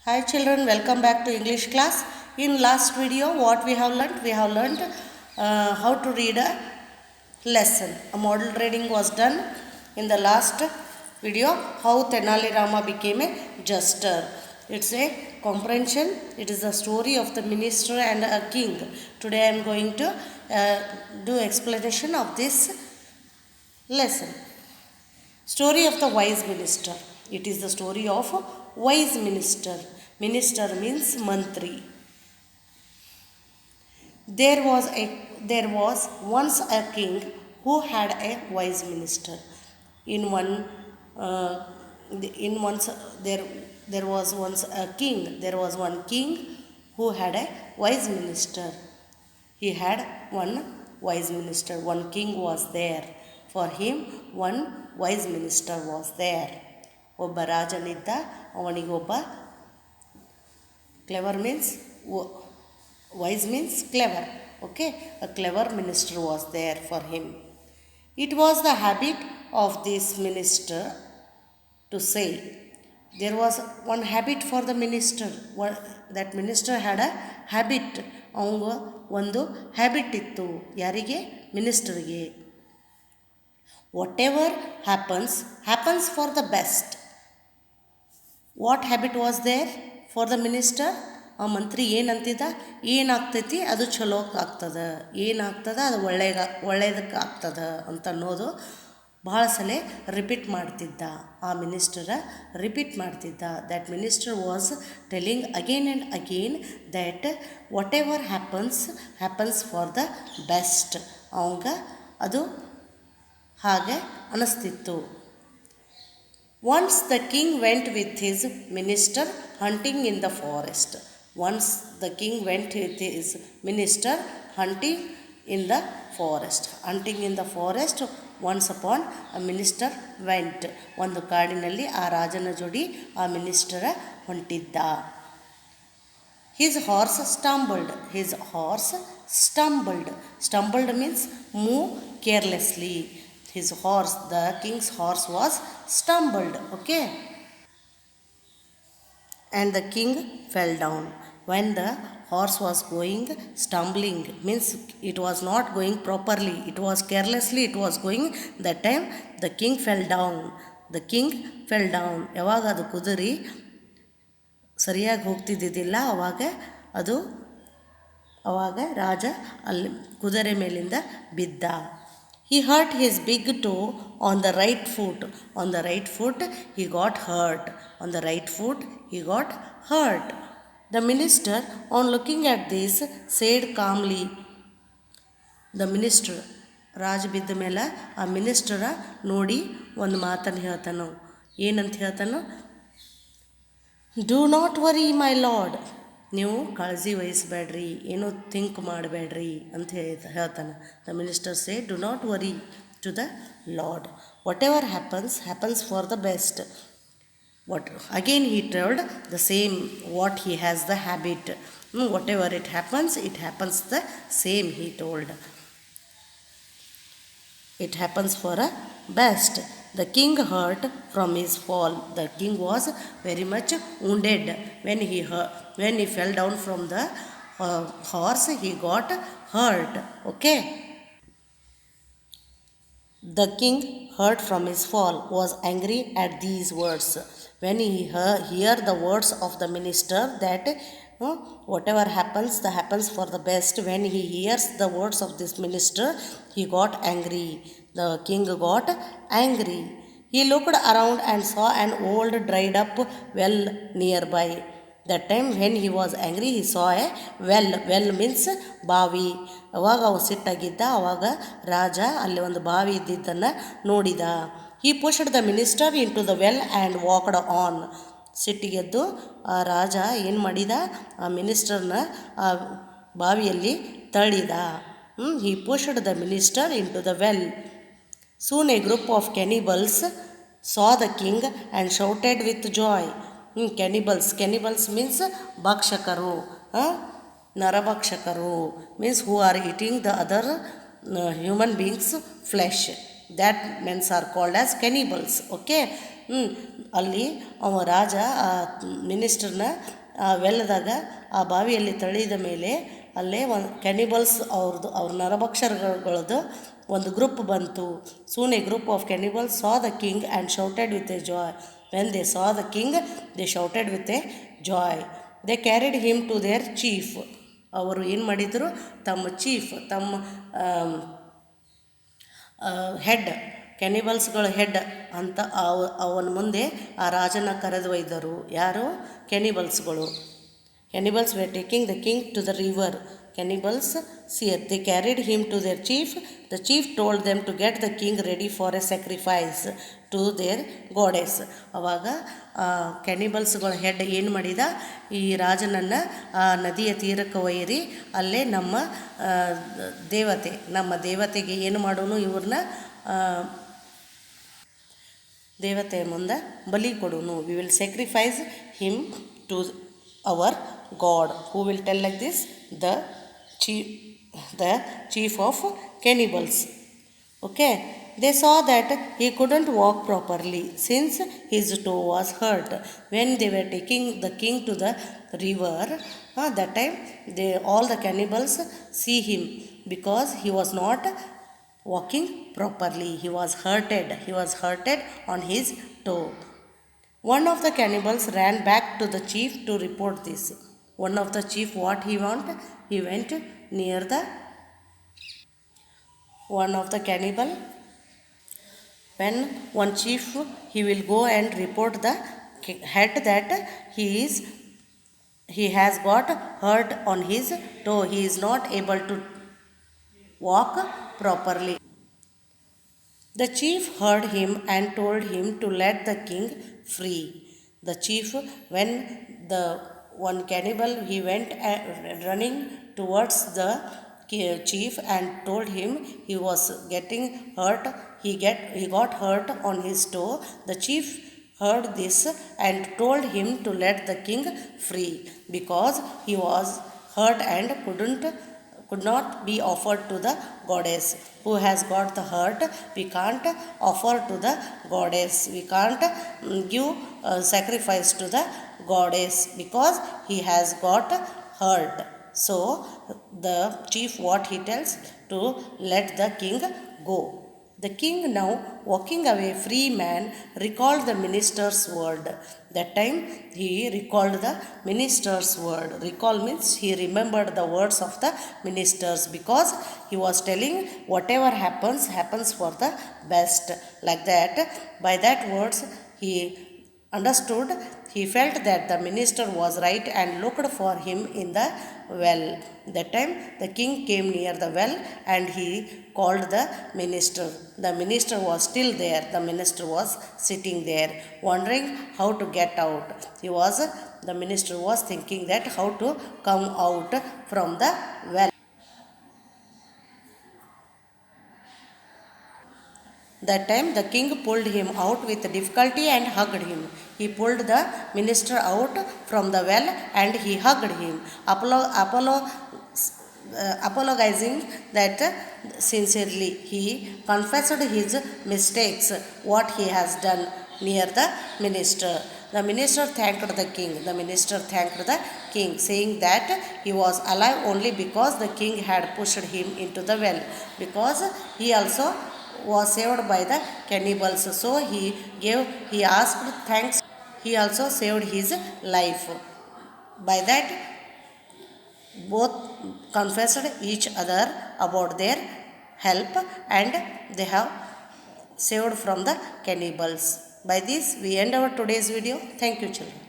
Hi children, welcome back to English class. In last video, what we have learnt? We have learnt how to read a lesson. A model reading was done in the last video. How Tenali Rama became a jester. It's a comprehension. It is the story of the minister and a king. Today I am going to do explanation of this lesson. Story of the wise minister. It is the story of a wise minister. Minister means mantri. There was once a king who had a wise minister. In one in once there was once a king. There was one king who had a wise minister. He had one wise minister. One king was there. For him, one wise minister was there. ಒಬ್ಬ ರಾಜನಿದ್ದ, ಅವನಿಗೊಬ್ಬ clever means wise means clever. Okay, a clever minister was there for him. It was the habit of this minister to say. There was one habit for the minister. That minister had a habit. ಅವನಿಗೆ ಒಂದು habit ಇತ್ತು. ಯಾರಿಗೆ? ಮಿನಿಸ್ಟರ್ಗೆ. Whatever happens for the best. What habit was there for the minister? ಆ ಮಂತ್ರಿ ಏನಂತಿದ್ದ? ಏನಾಗ್ತೈತಿ ಅದು ಚಲೋ ಆಗ್ತದೆ, ಏನಾಗ್ತದೆ ಅದು ಒಳ್ಳೆಯದಕ್ಕೆ ಆಗ್ತದೆ ಅಂತ ಅನ್ನೋದು ಭಾಳ ಸಲ ರಿಪೀಟ್ ಮಾಡ್ತಿದ್ದ. ಆ ಮಿನಿಸ್ಟರ ರಿಪೀಟ್ ಮಾಡ್ತಿದ್ದ. That minister was telling again and again that what ever happens for the best. ಅವಂಗ ಅದು ಹಾಗೆ ಅನ್ನಿಸ್ತಿತ್ತು. Once the king went with his minister hunting in the forest. Once the king went with his minister hunting in the forest. Hunting in the forest, once upon a minister went. ಒಂದು ಕಾಡಿನಲ್ಲಿ ಆ ರಾಜನ ಜೋಡಿ ಆ ಮಿನಿಸ್ಟರ ಹೊಂಟಿದ್ದ. His horse stumbled. His horse stumbled. Stumbled means move carelessly. His horse, the king's horse was stumbled. Okay. And the king fell down. When the horse was going stumbling, means it was not going properly, it was carelessly, it was going. That time the king fell down. The king fell down. ಯಾವಾಗ ಅದು ಕುದುರೆ ಸರಿಯಾಗಿ ಹೋಗ್ತಿದ್ದಿದ್ದಿಲ್ಲ, ಅವಾಗ ರಾಜ ಅಲ್ಲಿ ಕುದುರೆ ಮೇಲಿಂದ ಬಿದ್ದ. He hurt his big toe on the right foot. On the right foot he got hurt. On the right foot he got hurt. The minister, on looking at this, said calmly. The minister, ರಾಜ ಬಿದ್ದ ಮೇಲೆ ಆ ಮಿನಿಸ್ಟರ ನೋಡಿ ಒಂದು ಮಾತನ್ನು ಹೇಳ್ತಾನು. ಏನಂತ ಹೇಳ್ತಾನು? Do not worry my lord. ನೀವು ಕಾಳಜಿ ವಹಿಸಬೇಡ್ರಿ, ಏನೂ ಥಿಂಕ್ ಮಾಡಬೇಡ್ರಿ ಅಂತ ಹೇಳ್ತಾನೆ. The minister say, do not worry to the lord. Whatever happens for the best. Again he told the same what he has the habit. Whatever it happens the same, he told. It happens for a best. The king hurt from his fall. The king was very much wounded when he fell down from the horse. He got hurt. Okay. The king, hurt from his fall, was angry at these words. When he heard the words of the minister that whatever happens for the best, when he hears the words of this minister, he got angry. The king got angry. He looked around and saw an old dried up well nearby. That time when he was angry, he saw a well. Well means ಬಾವಿ. ಅವಾಗ ಅವನು ಸಿಟ್ಟಾಗಿದ್ದ. ಅವಾಗ ರಾಜ ಅಲ್ಲಿ ಒಂದು ಬಾವಿ ಇದ್ದಿದ್ದನ್ನು ನೋಡಿದ. He pushed the minister into the well and walked on. ಸಿಟ್ಟಿಗೆದ್ದು ಆ ರಾಜ ಏನು ಮಾಡಿದ? ಆ ಮಿನಿಸ್ಟರ್ನ ಆ ಬಾವಿಯಲ್ಲಿ ತಳ್ಳಿದ. He pushed the minister into the well. Soon a group of cannibals saw the king and shouted with joy. Cannibals means ಭಕ್ಷಕರು, ನರಭಕ್ಷಕರು means who are eating the other human beings flesh. That men are called as cannibals. Okay. ಅಲ್ಲಿ ಅವ ರಾಜ ಆ ಮಿನಿಸ್ಟರ್ನ ಆ ವೆಲ್ಲದಾಗ ಆ ಬಾವಿಯಲ್ಲಿ ತಳ್ಳಿದ ಮೇಲೆ ಅಲ್ಲೇ ಒಂದು ಕ್ಯಾನಿಬಲ್ಸ್ ಅವ್ರ ನರಭಕ್ಷಕಗಳದ್ದು ಒಂದು ಗ್ರೂಪ್ ಬಂತು. Soon a group of cannibals saw the king and shouted with a joy. When they saw the king they shouted with a joy. They carried him to their chief. ಅವರು ಏನು ಮಾಡಿದರು, ತಮ್ಮ ಚೀಫ್, ತಮ್ಮ head, ಕ್ಯಾನಿಬಲ್ಸ್ಗಳ head ಅಂತ ಅವನ ಮುಂದೆ ಆ ರಾಜನ ಕರೆದು ಒಯ್ದರು. ಯಾರು? ಕ್ಯಾನಿಬಲ್ಸ್ಗಳು. Cannibals were taking the king to the river. Cannibals seer. They carried him to their chief. The chief told them to get the king ready for a sacrifice to their goddess. ಅವಾಗ ಕ್ಯಾನಿಬಲ್ಸ್ಗಳ head ಏನು ಮಾಡಿದ, ಈ ರಾಜನನ್ನು ನದಿಯ ತೀರಕ್ಕೆ ಒಯ್ಯಿರಿ, ಅಲ್ಲೇ ನಮ್ಮ ದೇವತೆಗೆ ಏನು ಮಾಡೋನು, ಇವ್ರನ್ನ ದೇವತೆಯ ಮುಂದೆ ಬಲಿ ಕೊಡೋನು. We will sacrifice him to our God. Who will tell like this? The chief of cannibals. Okay. They saw that he couldn't walk properly since his toe was hurt. When they were taking the king to the river, that time all the cannibals see him because he was not walking properly. He was hurted on his toe. One of the cannibals ran back to the chief to report this. One of the chief, what he want? He went near the one of the cannibal. When one chief, he will go and report the head that he has got hurt on his toe. He is not able to walk properly. The chief heard him and told him to let the king free. The chief, when the one cannibal, he went running towards the chief and told him he was getting hurt. He got hurt on his toe. The chief heard this and told him to let the king free because he was hurt and could not be offered to the goddess. Who has got the hurt, we can't offer to the goddess. We can't give sacrifice to the goddess because he has got hurt. So the chief, what he tells, to let the king go. The king, now walking away free man, recalled the minister's word. That time he recalled the minister's word. Recall means he remembered the words of the ministers because he was telling whatever happens for the best. Like that, by that words he understood. He felt that the minister was right and looked for him in the well. That time the king came near the well and he called the minister. The minister was still there. The minister was sitting there wondering how to get out. The minister was thinking that how to come out from the well. That time the king pulled him out with difficulty and hugged him. He pulled the minister out from the well and he hugged him, apologizing that sincerely. He confessed his mistakes, what he has done near the minister. The minister thanked the king, saying that he was alive only because the king had pushed him into the well, because he also was saved by the cannibals. So he asked thanks. He also saved his life. By that, both confessed each other about their help and they have saved from the cannibals. By this, we end our today's video. Thank you, children.